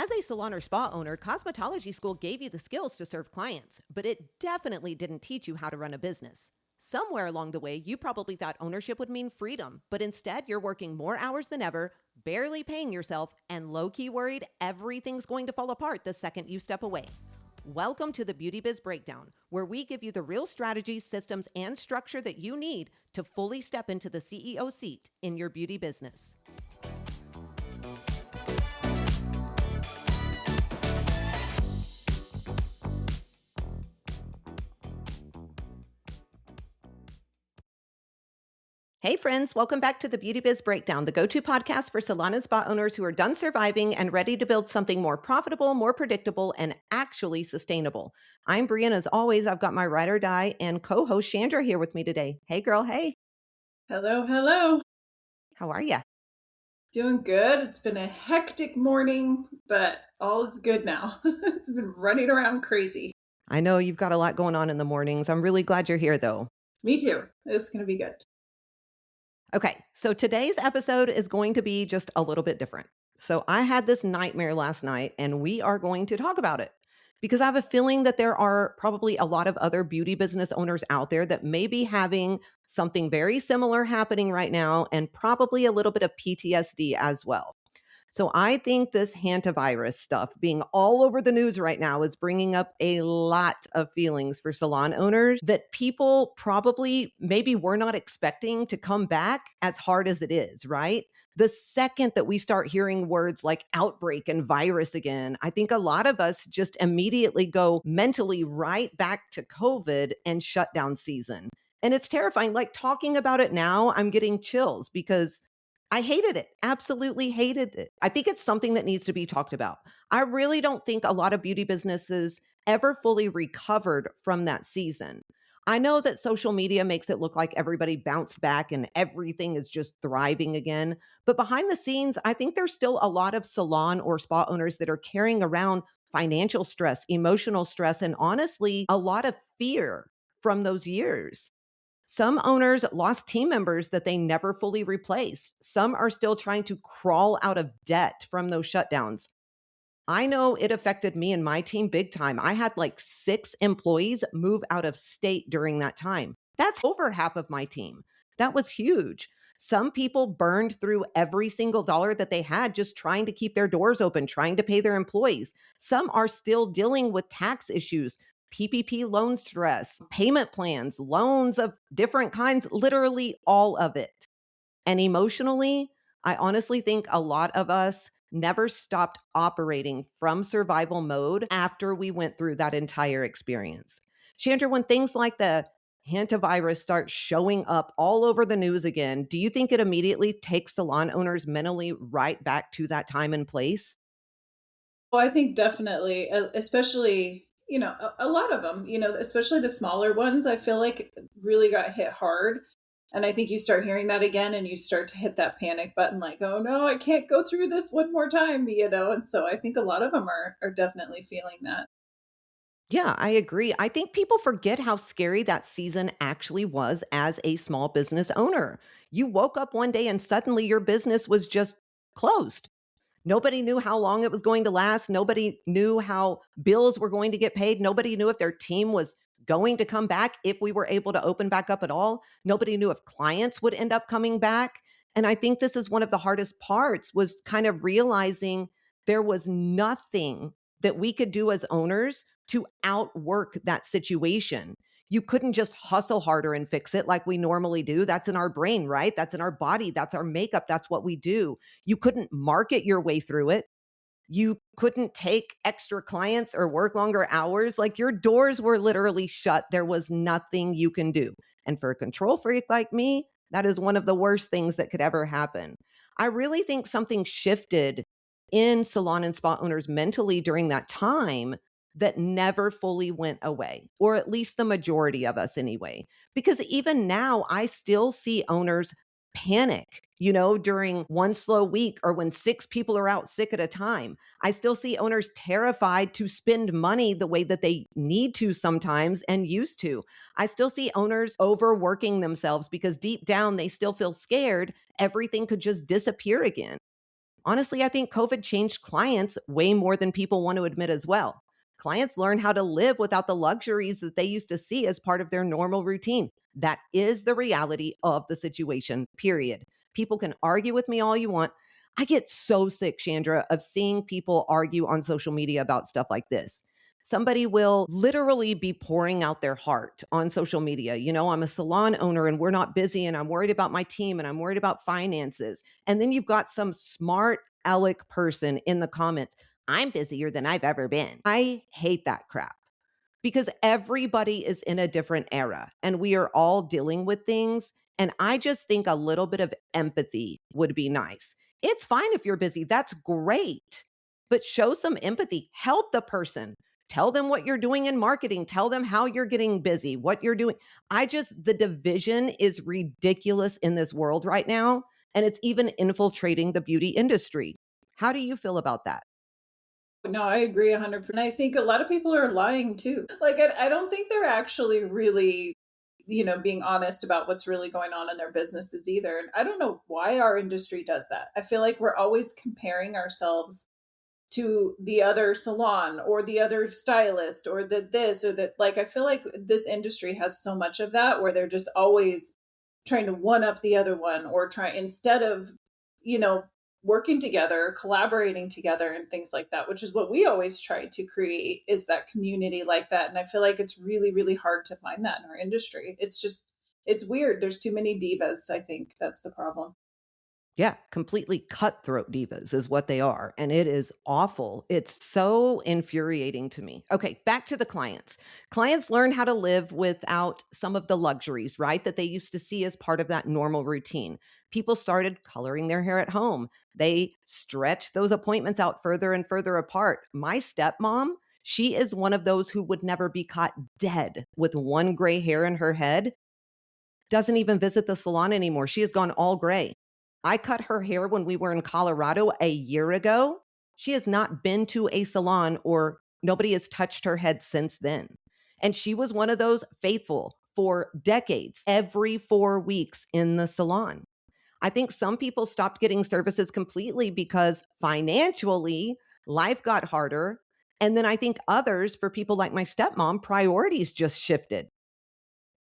As a salon or spa owner, cosmetology school gave you the skills to serve clients, but it definitely didn't teach you how to run a business. Somewhere along the way, you probably thought ownership would mean freedom, but instead you're working more hours than ever, barely paying yourself, and low-key worried everything's going to fall apart the second you step away. Welcome to the Beauty Biz Breakdown, where we give you the real strategies, systems, and structure that you need to fully step into the CEO seat in your beauty business. Hey friends, welcome back to the Beauty Biz Breakdown, the go-to podcast for salon and spa owners who are done surviving and ready to build something more profitable, more predictable, and actually sustainable. I'm Brie, and as always, I've got my ride or die and co-host Chandra here with me today. Hey girl, hey. Hello, hello. How are you? Doing good. It's been a hectic morning, but all is good now. It's been running around crazy. I know you've got a lot going on in the mornings. I'm really glad you're here though. Me too. It's going to be good. Okay, so today's episode is going to be just a little bit different. So I had this nightmare last night, and we are going to talk about it because I have a feeling that there are probably a lot of other beauty business owners out there that may be having something very similar happening right now and probably a little bit of PTSD as well. So I think this hantavirus stuff being all over the news right now is bringing up a lot of feelings for salon owners that people probably maybe were not expecting to come back as hard as it is, right? The second that we start hearing words like outbreak and virus again, I think a lot of us just immediately go mentally right back to COVID and shutdown season. And it's terrifying. Like talking about it now, I'm getting chills because I hated it, absolutely hated it. I think it's something that needs to be talked about. I really don't think a lot of beauty businesses ever fully recovered from that season. I know that social media makes it look like everybody bounced back and everything is just thriving again. But behind the scenes, I think there's still a lot of salon or spa owners that are carrying around financial stress, emotional stress, and honestly, a lot of fear from those years. Some owners lost team members that they never fully replaced. Some are still trying to crawl out of debt from those shutdowns. I know it affected me and my team big time. I had like 6 employees move out of state during that time. That's over half of my team. That was huge. Some people burned through every single dollar that they had just trying to keep their doors open, trying to pay their employees. Some are still dealing with tax issues, PPP loan stress, payment plans, loans of different kinds, literally all of it. And emotionally, I honestly think a lot of us never stopped operating from survival mode after we went through that entire experience. Chandra, when things like the hantavirus start showing up all over the news again, do you think it immediately takes salon owners mentally right back to that time and place? Well, I think definitely, especially, a lot of them, especially the smaller ones, I feel like really got hit hard. And I think you start hearing that again and you start to hit that panic button like, oh no, I can't go through this one more time. And so I think a lot of them are definitely feeling that. Yeah, I agree. I think people forget how scary that season actually was as a small business owner. You woke up one day and suddenly your business was just closed. Nobody knew how long it was going to last. Nobody knew how bills were going to get paid. Nobody knew if their team was going to come back, if we were able to open back up at all. Nobody knew if clients would end up coming back. And I think this is one of the hardest parts was kind of realizing there was nothing that we could do as owners to outwork that situation. You couldn't just hustle harder and fix it like we normally do. That's in our brain, right? That's in our body. That's our makeup. That's what we do. You couldn't market your way through it. You couldn't take extra clients or work longer hours. Like your doors were literally shut. There was nothing you can do. And for a control freak like me, that is one of the worst things that could ever happen. I really think something shifted in salon and spa owners mentally during that time that never fully went away, or at least the majority of us anyway. Because even now, I still see owners panic, during one slow week or when 6 people are out sick at a time. I still see owners terrified to spend money the way that they need to sometimes and used to. I still see owners overworking themselves because deep down they still feel scared everything could just disappear again. Honestly, I think COVID changed clients way more than people want to admit as well. Clients learn how to live without the luxuries that they used to see as part of their normal routine. That is the reality of the situation, period. People can argue with me all you want. I get so sick, Chandra, of seeing people argue on social media about stuff like this. Somebody will literally be pouring out their heart on social media. I'm a salon owner and we're not busy and I'm worried about my team and I'm worried about finances. And then you've got some smart aleck person in the comments. I'm busier than I've ever been. I hate that crap because everybody is in a different era and we are all dealing with things. And I just think a little bit of empathy would be nice. It's fine if you're busy, that's great, but show some empathy, help the person. Tell them what you're doing in marketing. Tell them how you're getting busy, what you're doing. The division is ridiculous in this world right now. And it's even infiltrating the beauty industry. How do you feel about that? No, I agree 100%. I think a lot of people are lying too. Like, I don't think they're actually really, being honest about what's really going on in their businesses either. And I don't know why our industry does that. I feel like we're always comparing ourselves to the other salon or the other stylist or the this or that. Like, I feel like this industry has so much of that where they're just always trying to one up the other one or try instead of, you know, working together, collaborating together and things like that, which is what we always try to create is that community like that. And I feel like it's really, really hard to find that in our industry. It's weird. There's too many divas. I think that's the problem. Yeah, completely cutthroat divas is what they are. And it is awful. It's so infuriating to me. Okay, back to the clients. Clients learn how to live without some of the luxuries, right? That they used to see as part of that normal routine. People started coloring their hair at home. They stretched those appointments out further and further apart. My stepmom, she is one of those who would never be caught dead with one gray hair in her head, doesn't even visit the salon anymore. She has gone all gray. I cut her hair when we were in Colorado a year ago. She has not been to a salon or nobody has touched her head since then. And she was one of those faithful for decades, every 4 weeks in the salon. I think some people stopped getting services completely because financially life got harder. And then I think others, for people like my stepmom, priorities just shifted.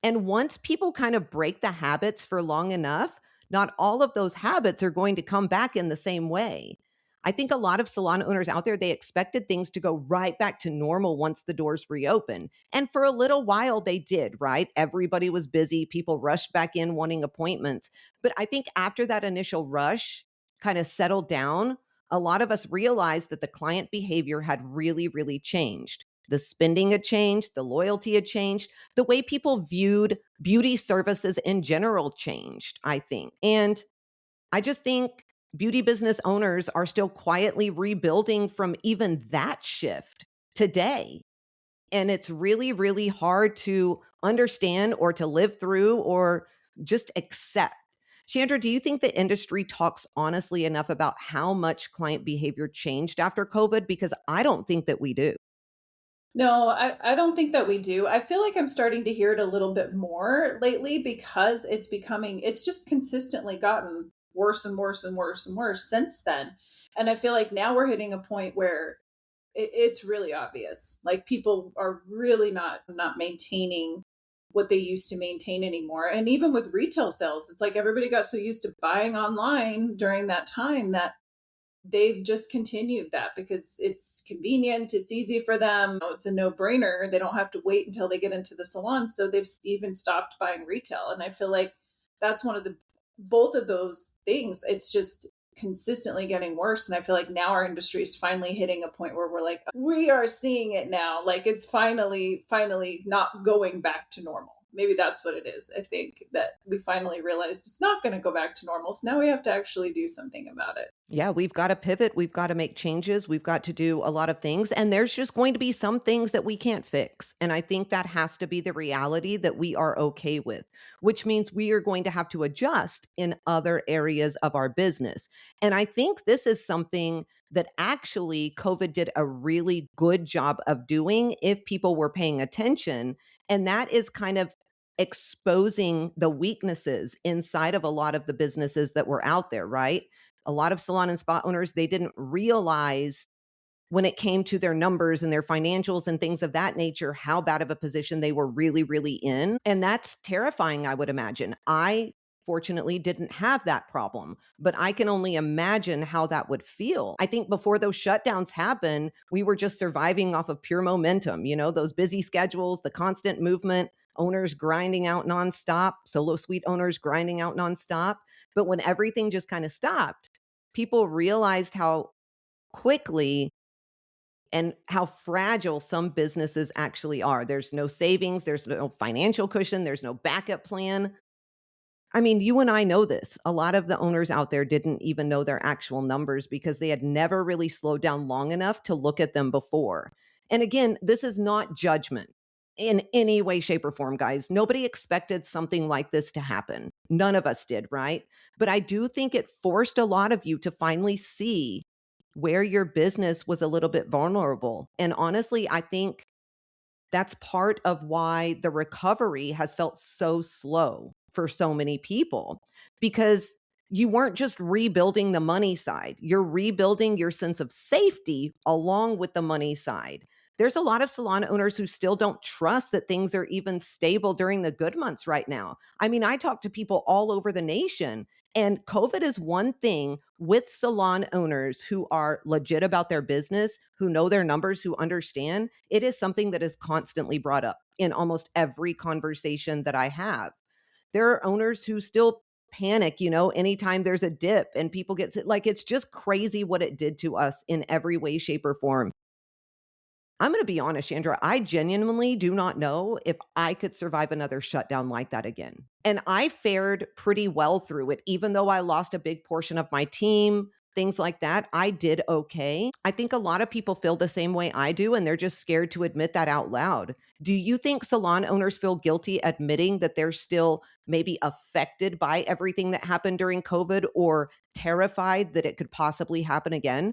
And once people kind of break the habits for long enough, not all of those habits are going to come back in the same way. I think a lot of salon owners out there, they expected things to go right back to normal once the doors reopen. And for a little while, they did, right? Everybody was busy. People rushed back in wanting appointments. But I think after that initial rush kind of settled down, a lot of us realized that the client behavior had really, really changed. The spending had changed, the loyalty had changed, the way people viewed beauty services in general changed, I think. And I just think beauty business owners are still quietly rebuilding from even that shift today. And it's really, really hard to understand or to live through or just accept. Chandra, do you think the industry talks honestly enough about how much client behavior changed after COVID? Because I don't think that we do. No, I don't think that we do. I feel like I'm starting to hear it a little bit more lately because it's just consistently gotten worse and worse and worse and worse since then. And I feel like now we're hitting a point where it's really obvious. Like people are really not maintaining what they used to maintain anymore. And even with retail sales, it's like everybody got so used to buying online during that time that they've just continued that because it's convenient, it's easy for them, it's a no-brainer. They don't have to wait until they get into the salon, so they've even stopped buying retail. And I feel like that's one of the both of those things. It's just consistently getting worse, and I feel like now our industry is finally hitting a point where we're like we are seeing it now, like it's finally not going back to normal. Maybe that's what it is. I think that we finally realized it's not going to go back to normal, so now we have to actually do something about it. Yeah, we've got to pivot. We've got to make changes. We've got to do a lot of things. And there's just going to be some things that we can't fix. And I think that has to be the reality that we are okay with, which means we are going to have to adjust in other areas of our business. And I think this is something that actually COVID did a really good job of doing if people were paying attention. And that is kind of exposing the weaknesses inside of a lot of the businesses that were out there, right? A lot of salon and spa owners, they didn't realize when it came to their numbers and their financials and things of that nature, how bad of a position they were really, really in. And that's terrifying, I would imagine. I fortunately didn't have that problem, but I can only imagine how that would feel. I think before those shutdowns happened, we were just surviving off of pure momentum, those busy schedules, the constant movement, owners grinding out nonstop, solo suite owners grinding out nonstop. But when everything just kind of stopped, people realized how quickly and how fragile some businesses actually are. There's no savings, there's no financial cushion, there's no backup plan. I mean, you and I know this. A lot of the owners out there didn't even know their actual numbers because they had never really slowed down long enough to look at them before. And again, this is not judgment in any way, shape, or form, guys. Nobody expected something like this to happen. None of us did, right? But I do think it forced a lot of you to finally see where your business was a little bit vulnerable. And honestly, I think that's part of why the recovery has felt so slow for so many people, because you weren't just rebuilding the money side, you're rebuilding your sense of safety along with the money side. There's a lot of salon owners who still don't trust that things are even stable during the good months right now. I mean, I talk to people all over the nation, and COVID is one thing with salon owners who are legit about their business, who know their numbers, who understand. It is something that is constantly brought up in almost every conversation that I have. There are owners who still panic, anytime there's a dip and people get sick. Like, it's just crazy what it did to us in every way, shape, or form. I'm going to be honest, Chandra, I genuinely do not know if I could survive another shutdown like that again. And I fared pretty well through it, even though I lost a big portion of my team, things like that. I did okay. I think a lot of people feel the same way I do, and they're just scared to admit that out loud. Do you think salon owners feel guilty admitting that they're still maybe affected by everything that happened during COVID, or terrified that it could possibly happen again?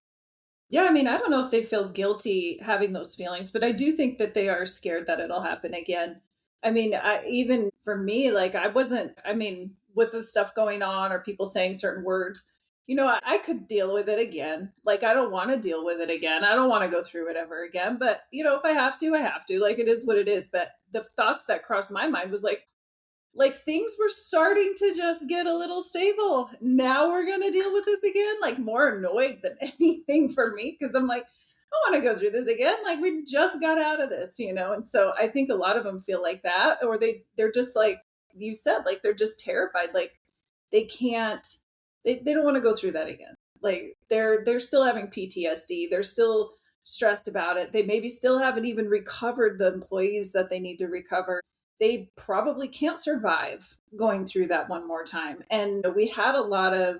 Yeah, I mean, I don't know if they feel guilty having those feelings, but I do think that they are scared that it'll happen again. I mean, even for me, like I wasn't, I mean, with the stuff going on or people saying certain words, I could deal with it again. Like, I don't want to deal with it again. I don't want to go through it ever again. But, if I have to, I have to. Like, it is what it is. But the thoughts that crossed my mind was like things were starting to just get a little stable. Now we're going to deal with this again. Like, more annoyed than anything for me because I'm like, I want to go through this again. Like, we just got out of this. And so I think a lot of them feel like that, or they're just like you said, like they're just terrified. Like they can't, they don't want to go through that again. Like they're still having PTSD. They're still stressed about it. They maybe still haven't even recovered the employees that they need to recover. They probably can't survive going through that one more time. And we had a lot of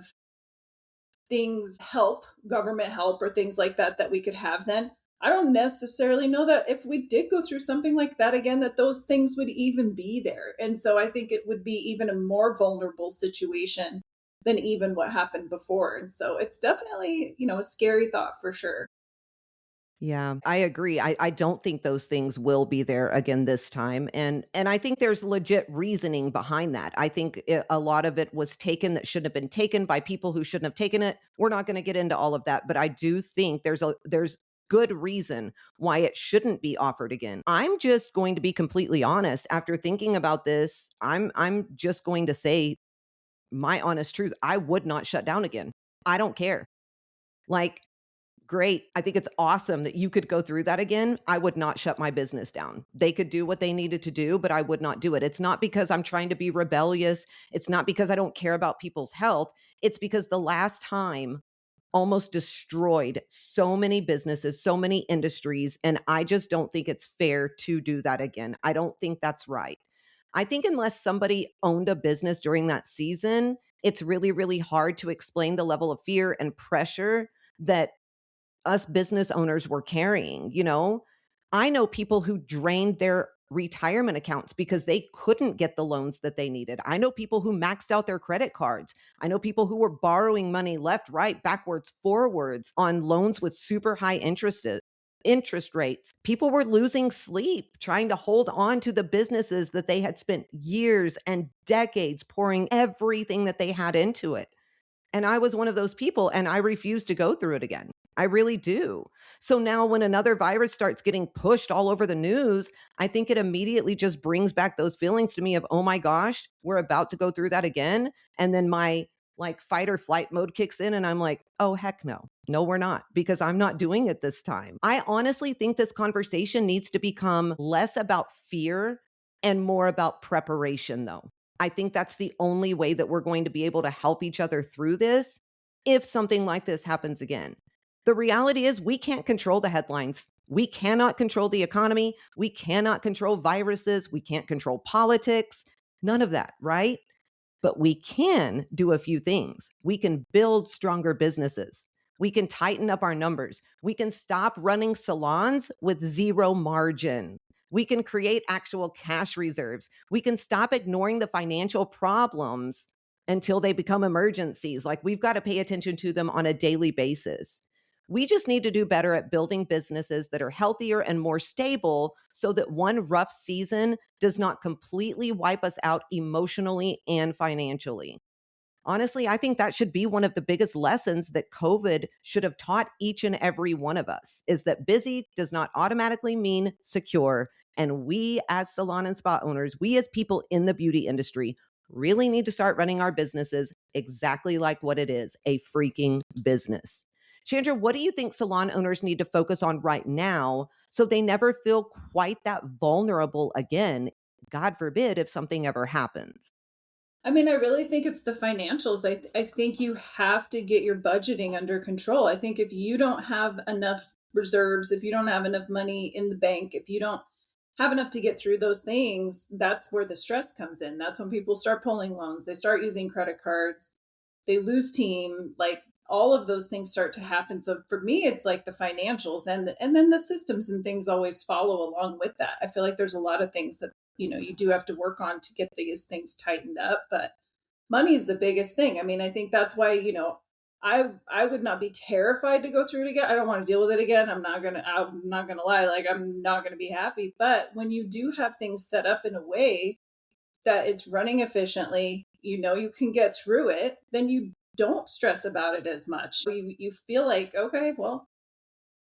things help, government help, or things like that we could have then. I don't necessarily know that if we did go through something like that again, that those things would even be there. And so I think it would be even a more vulnerable situation than even what happened before. And so it's definitely, a scary thought for sure. Yeah, I agree. I don't think those things will be there again this time. And I think there's legit reasoning behind that. I think a lot of it was taken that shouldn't have been taken by people who shouldn't have taken it. We're not going to get into all of that, but I do think there's good reason why it shouldn't be offered again. I'm just going to be completely honest. After thinking about this, I'm just going to say my honest truth. I would not shut down again. I don't care. Like, great. I think it's awesome that you could go through that again. I would not shut my business down. They could do what they needed to do, but I would not do it. It's not because I'm trying to be rebellious. It's not because I don't care about people's health. It's because the last time almost destroyed so many businesses, so many industries, and I just don't think it's fair to do that again. I don't think that's right. I think unless somebody owned a business during that season, it's really, really hard to explain the level of fear and pressure that us business owners were carrying. I know people who drained their retirement accounts because they couldn't get the loans that they needed. I know people who maxed out their credit cards. I know people who were borrowing money left, right, backwards, forwards on loans with super high interest. interest rates. People were losing sleep trying to hold on to the businesses that they had spent years and decades pouring everything that they had into it. And I was one of those people, and I refuse to go through it again. I really do. So now when another virus starts getting pushed all over the news, I think it immediately just brings back those feelings to me of, oh my gosh, we're about to go through that again. And then my like fight or flight mode kicks in and I'm like, oh heck no. No, we're not, because I'm not doing it this time. I honestly think this conversation needs to become less about fear and more about preparation though. I think that's the only way that we're going to be able to help each other through this if something like this happens again. The reality is, we can't control the headlines. We cannot control the economy. We cannot control viruses. We can't control politics. None of that, right? But we can do a few things. We can build stronger businesses. We can tighten up our numbers. We can stop running salons with zero margin. We can create actual cash reserves. We can stop ignoring the financial problems until they become emergencies. Like, we've got to pay attention to them on a daily basis. We just need to do better at building businesses that are healthier and more stable so that one rough season does not completely wipe us out emotionally and financially. Honestly, I think that should be one of the biggest lessons that COVID should have taught each and every one of us, is that busy does not automatically mean secure. And we as salon and spa owners, we as people in the beauty industry really need to start running our businesses exactly like what it is, a freaking business. Chandra, what do you think salon owners need to focus on right now so they never feel quite that vulnerable again? God forbid if something ever happens. I mean, I really think it's the financials. I think you have to get your budgeting under control. I think if you don't have enough reserves, if you don't have enough money in the bank, if you don't have enough to get through those things, that's where the stress comes in. That's when people start pulling loans, they start using credit cards, they lose team, like all of those things start to happen. So for me, it's like the financials, and then the systems and things always follow along with that. I feel like there's a lot of things that you do have to work on to get these things tightened up, but money is the biggest thing. I mean, I think that's why, I would not be terrified to go through it again. I don't want to deal with it again. I'm not gonna lie, like I'm not gonna be happy. But when you do have things set up in a way that it's running efficiently, you can get through it, then you don't stress about it as much. You feel like, okay, well,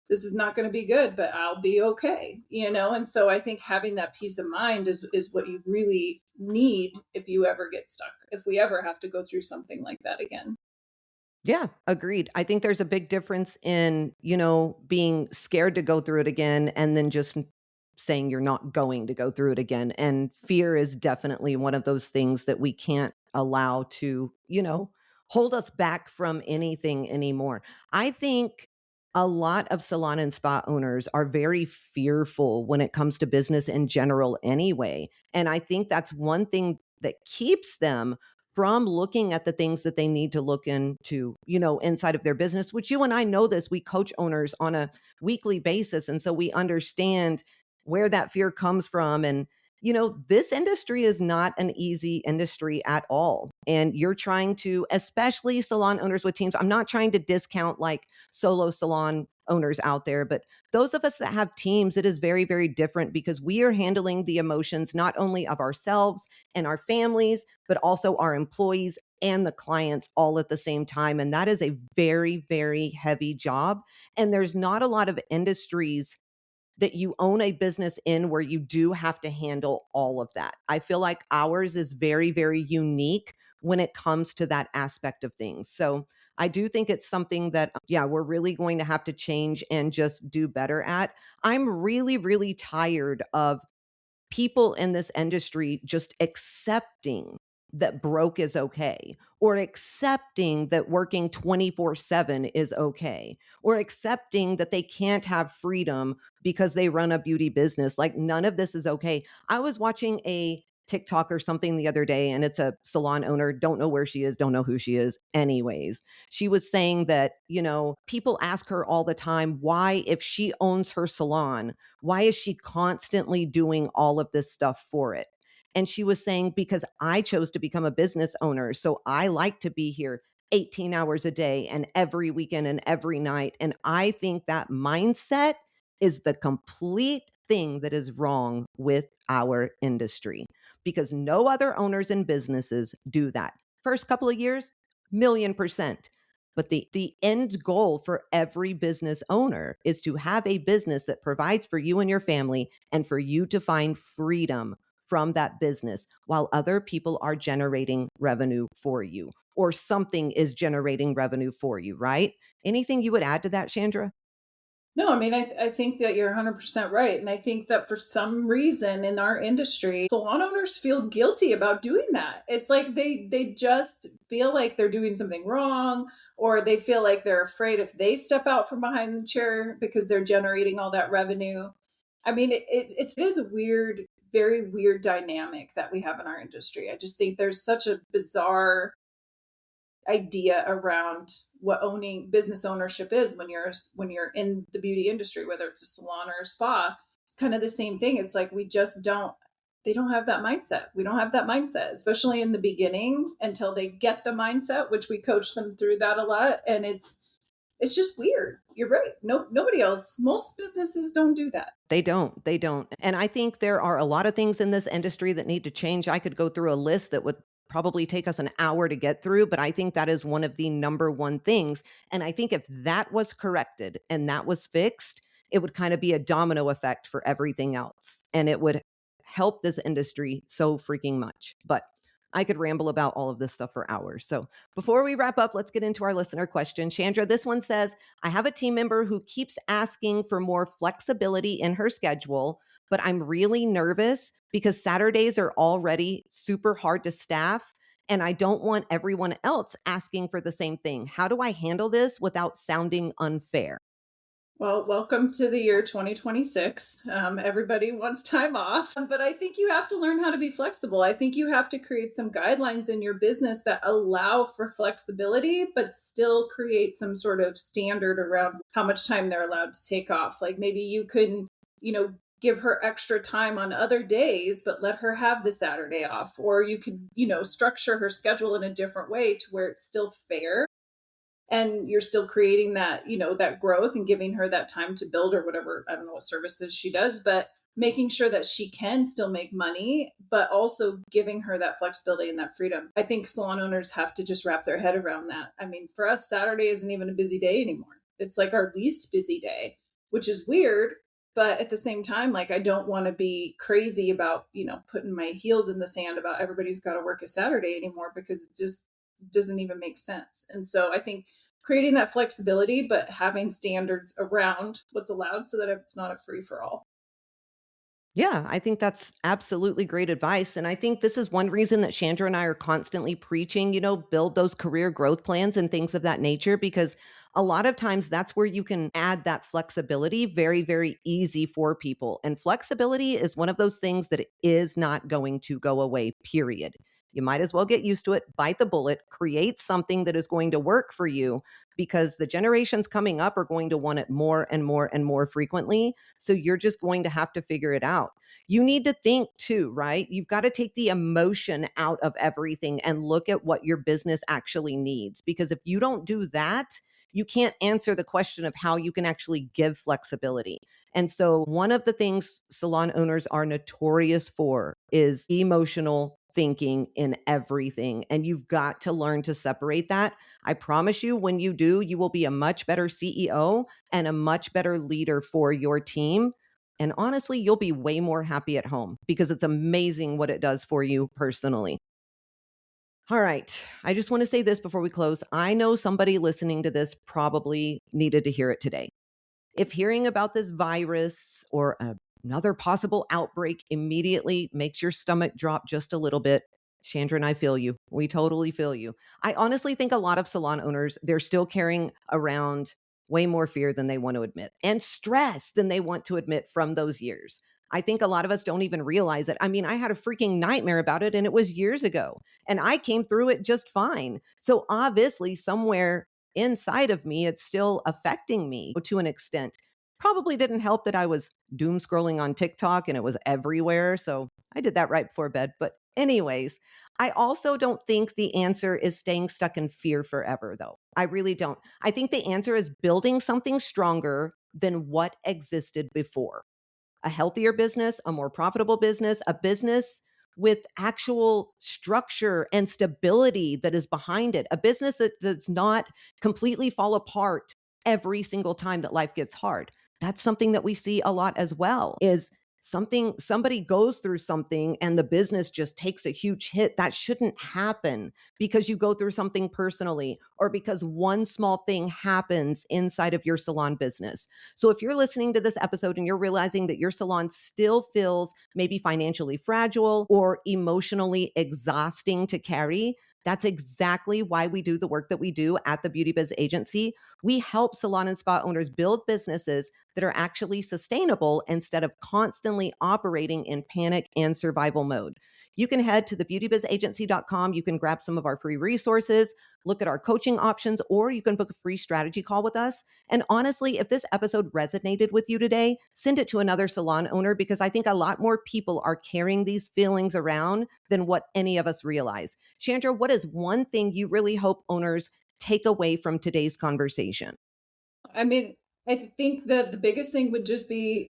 this is not going to be good, but I'll be okay. And so I think having that peace of mind is what you really need if you ever get stuck, if we ever have to go through something like that again. Yeah, agreed. I think there's a big difference in, being scared to go through it again and then just saying you're not going to go through it again. And fear is definitely one of those things that we can't allow to, hold us back from anything anymore. I think a lot of salon and spa owners are very fearful when it comes to business in general anyway. And I think that's one thing that keeps them from looking at the things that they need to look into, inside of their business, which you and I know this. We coach owners on a weekly basis. And so we understand where that fear comes from. And, this industry is not an easy industry at all. And you're trying to, especially salon owners with teams, I'm not trying to discount like solo salon owners out there, but those of us that have teams, it is very, very different because we are handling the emotions not only of ourselves and our families, but also our employees and the clients all at the same time. And that is a very, very heavy job. And there's not a lot of industries that you own a business in where you do have to handle all of that. I feel like ours is very, very unique when it comes to that aspect of things. So I do think it's something that, yeah, we're really going to have to change and just do better at. I'm really, really tired of people in this industry just accepting that broke is okay, or accepting that working 24/7 is okay, or accepting that they can't have freedom because they run a beauty business. Like, none of this is okay. I was watching a TikTok or something the other day, and it's a salon owner, don't know where she is, don't know who she is. Anyways, she was saying that, people ask her all the time why, if she owns her salon, why is she constantly doing all of this stuff for it? And she was saying, because I chose to become a business owner. So I like to be here 18 hours a day and every weekend and every night. And I think that mindset is the complete thing that is wrong with our industry because no other owners and businesses do that. First couple of years, 1,000,000%. But the end goal for every business owner is to have a business that provides for you and your family and for you to find freedom from that business while other people are generating revenue for you or something is generating revenue for you, right? Anything you would add to that, Chandra? No, I mean, I think that you're 100% right. And I think that for some reason in our industry, salon owners feel guilty about doing that. It's like they just feel like they're doing something wrong, or they feel like they're afraid if they step out from behind the chair because they're generating all that revenue. I mean, it is a weird, very weird dynamic that we have in our industry. I just think there's such a bizarre idea around what owning business ownership is when you're in the beauty industry, whether it's a salon or a spa. It's kind of the same thing. It's like we just don't they don't have that mindset. We don't have that mindset, especially in the beginning until they get the mindset, which we coach them through that a lot. And it's just weird. You're right. No, nobody else, most businesses don't do that. They don't. They don't. And I think there are a lot of things in this industry that need to change. I could go through a list that would probably take us an hour to get through, but I think that is one of the number one things. And I think if that was corrected and that was fixed, it would kind of be a domino effect for everything else. And it would help this industry so freaking much. But I could ramble about all of this stuff for hours. So before we wrap up, let's get into our listener question. Chandra, this one says, I have a team member who keeps asking for more flexibility in her schedule, but I'm really nervous because Saturdays are already super hard to staff. And I don't want everyone else asking for the same thing. How do I handle this without sounding unfair? Well, welcome to the year 2026. Everybody wants time off, but I think you have to learn how to be flexible. I think you have to create some guidelines in your business that allow for flexibility, but still create some sort of standard around how much time they're allowed to take off. Like maybe you can, give her extra time on other days, but let her have the Saturday off. Or you could, structure her schedule in a different way to where it's still fair and you're still creating that that growth and giving her that time to build or whatever. I don't know what services she does, but making sure that she can still make money but also giving her that flexibility and that freedom. I think salon owners have to just wrap their head around that. I mean, for us, Saturday isn't even a busy day anymore. It's like our least busy day, which is weird. But at the same time, like, I don't want to be crazy about putting my heels in the sand about everybody's got to work a Saturday anymore, because it just doesn't even make sense. And so I think creating that flexibility, but having standards around what's allowed so that it's not a free for all. Yeah, I think that's absolutely great advice. And I think this is one reason that Chandra and I are constantly preaching, build those career growth plans and things of that nature, because a lot of times that's where you can add that flexibility very, very easy for people. And flexibility is one of those things that is not going to go away, period. You might as well get used to it, bite the bullet, create something that is going to work for you because the generations coming up are going to want it more and more and more frequently. So you're just going to have to figure it out. You need to think too, right? You've got to take the emotion out of everything and look at what your business actually needs. Because if you don't do that, you can't answer the question of how you can actually give flexibility. And so, one of the things salon owners are notorious for is emotional thinking in everything. And you've got to learn to separate that. I promise you, when you do, you will be a much better CEO and a much better leader for your team. And honestly, you'll be way more happy at home because it's amazing what it does for you personally. All right. I just want to say this before we close. I know somebody listening to this probably needed to hear it today. If hearing about this virus or another possible outbreak immediately makes your stomach drop just a little bit, Chandra and I feel you. We totally feel you. I honestly think a lot of salon owners, they're still carrying around way more fear than they want to admit and stress than they want to admit from those years. I think a lot of us don't even realize it. I mean, I had a freaking nightmare about it and it was years ago and I came through it just fine. So obviously, somewhere inside of me, it's still affecting me to an extent. Probably didn't help that I was doom scrolling on TikTok and it was everywhere. So I did that right before bed. But, anyways, I also don't think the answer is staying stuck in fear forever, though. I really don't. I think the answer is building something stronger than what existed before. A healthier business, a more profitable business, a business with actual structure and stability that is behind it, a business that does not completely fall apart every single time that life gets hard. That's something that we see a lot as well, is somebody goes through something and the business just takes a huge hit. That shouldn't happen because you go through something personally or because one small thing happens inside of your salon business. So if you're listening to this episode and you're realizing that your salon still feels maybe financially fragile or emotionally exhausting to carry, that's exactly why we do the work that we do at the Beauty Biz Agency. We help salon and spa owners build businesses that are actually sustainable instead of constantly operating in panic and survival mode. You can head to thebeautybizagency.com. You can grab some of our free resources, look at our coaching options, or you can book a free strategy call with us. And honestly, if this episode resonated with you today, send it to another salon owner because I think a lot more people are carrying these feelings around than what any of us realize. Chandra, what is one thing you really hope owners take away from today's conversation? I mean, I think that the biggest thing would just be,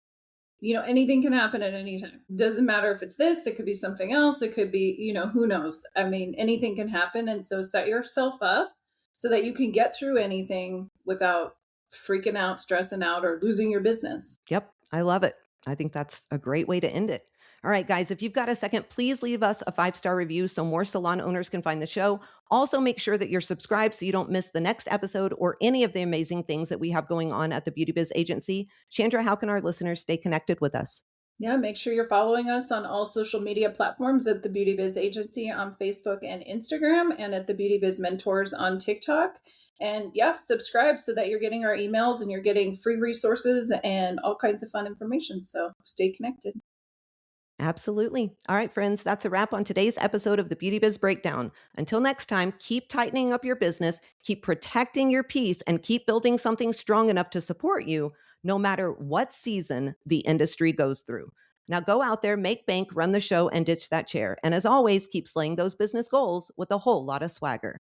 anything can happen at any time. Doesn't matter if it's this, it could be something else, it could be, who knows. I mean, anything can happen. And so set yourself up so that you can get through anything without freaking out, stressing out, or losing your business. Yep, I love it. I think that's a great way to end it. All right, guys, if you've got a second, please leave us a 5-star review so more salon owners can find the show. Also, make sure that you're subscribed so you don't miss the next episode or any of the amazing things that we have going on at the Beauty Biz Agency. Chandra, how can our listeners stay connected with us? Yeah, make sure you're following us on all social media platforms at the Beauty Biz Agency on Facebook and Instagram, and at the Beauty Biz Mentors on TikTok. And yeah, subscribe so that you're getting our emails and you're getting free resources and all kinds of fun information. So stay connected. Absolutely. All right, friends, that's a wrap on today's episode of the Beauty Biz Breakdown. Until next time, keep tightening up your business, keep protecting your peace, and keep building something strong enough to support you no matter what season the industry goes through. Now go out there, make bank, run the show, and ditch that chair. And as always, keep slaying those business goals with a whole lot of swagger.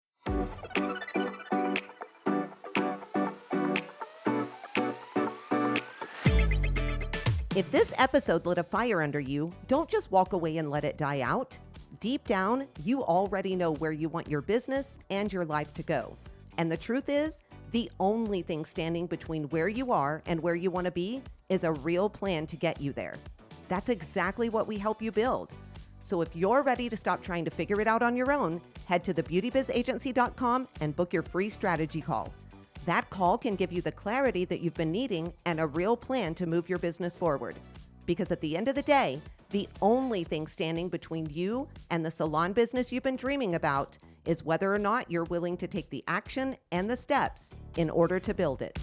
If this episode lit a fire under you, don't just walk away and let it die out. Deep down, you already know where you want your business and your life to go. And the truth is, the only thing standing between where you are and where you want to be is a real plan to get you there. That's exactly what we help you build. So if you're ready to stop trying to figure it out on your own, head to thebeautybizagency.com and book your free strategy call. That call can give you the clarity that you've been needing and a real plan to move your business forward. Because at the end of the day, the only thing standing between you and the salon business you've been dreaming about is whether or not you're willing to take the action and the steps in order to build it.